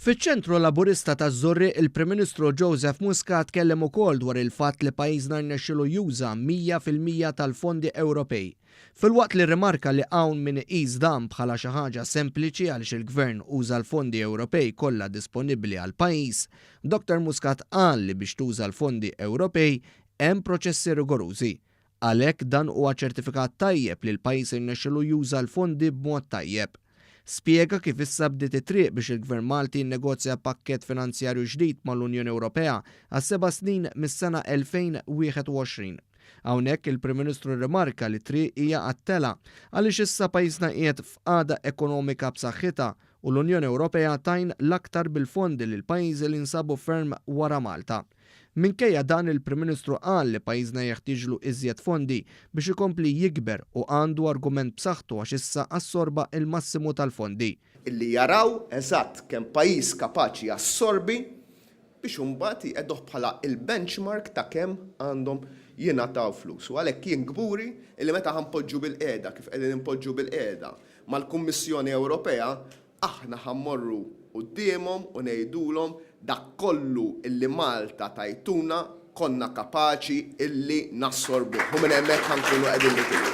Fiċ-ċentru Laburista taż-Żurri il-Prim Ministru Joseph Muscat tkellem ukoll dwar il-fatt li pajjiżna rnexxielu juża 100% tal-fondi Ewropej. Filwaqt li rrimarka li hawn min iqis dan bħala xi ħaġa sempliċi għaliex il-Gvern uża l-fondi Ewropej kollha disponibbli għal pajjiż, Dr. Muscat qal li biex tuża l-fondi Ewropej hemm proċessi rigorużi. Għalhekk dan huwa ċertifikat tajjeb li l-pajjiż irnexxielu juża l-fondi b'mod tajjeb. Spjega kif issa bdiet it-triq biex il-Gvern Malti nnegozja pakkett finanzjarju ġdid mal-Unjoni Ewropea għas 7 snin mis-sena 2021. Hawnhekk il-Prim Ministru rrimarka li triq hija għat-tela għaliex issa pajjiżna qiegħed f'qagħda ekonomika b'saħħitha u l-Unjoni Ewropea tajn l-aktar bil-fondi lil pajjiżi li nsabu ferm wara Malta. Minkejja dan il-Prim Ministru qal li pajjiżna jeħtieġlu iżjed fondi biex ikompli jikber u għandu argument b'saħħtu għax issa assorba il-massimu tal-fondi. Illi jaraw eżatt kemm pajjiż kapaċi jassorbi biex imbagħad jqegħduh bħala il-benchmark ta' kemm għandhom jingħataw flus. U għalhekk jien gburi illi meta ħanpoġġu bil-qiegħda kif qegħdin impoġġu bil-qiegħda mal-Kummissjoni Ewropea aħna ħammorru qudiemhom u ngħidulhom dak kollu illi Malta tajtuna konna kapaċi illi nassorbu. U minn hemmhekk ħankunu qegħdin nitilgħu.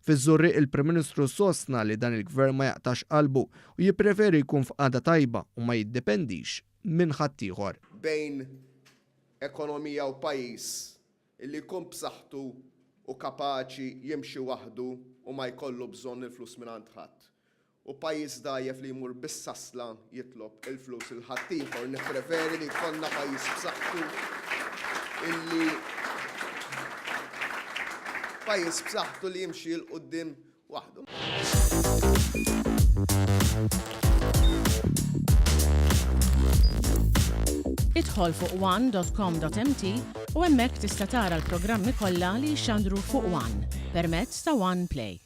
Fiż-Żurri il-Prim Ministru sostna li dan il-Gvern ma jaqtax qalbu u jippreferi jkun f'qagħda tajba u ma jiddependix minn ħadd ieħor. Bejn ekonomija u pajjiż illi jkun b'saħħtu u kapaċi jimxi waħdu u ma jkollu bżonn il-flus minn għand ħadd. U pajjiż dajjef li jmur bis-sasla jitlob il-flus il-ħadd ieħor nippreferi li jkollna pajjiż b'saħħtu illi pajjiż b'saħħtu li jimxi l qudiem waħdu. Idħol fuq one.com.mt u hemmhekk tista' tara l-programmi kollha li jxandru fuq One permezz ta' One Play.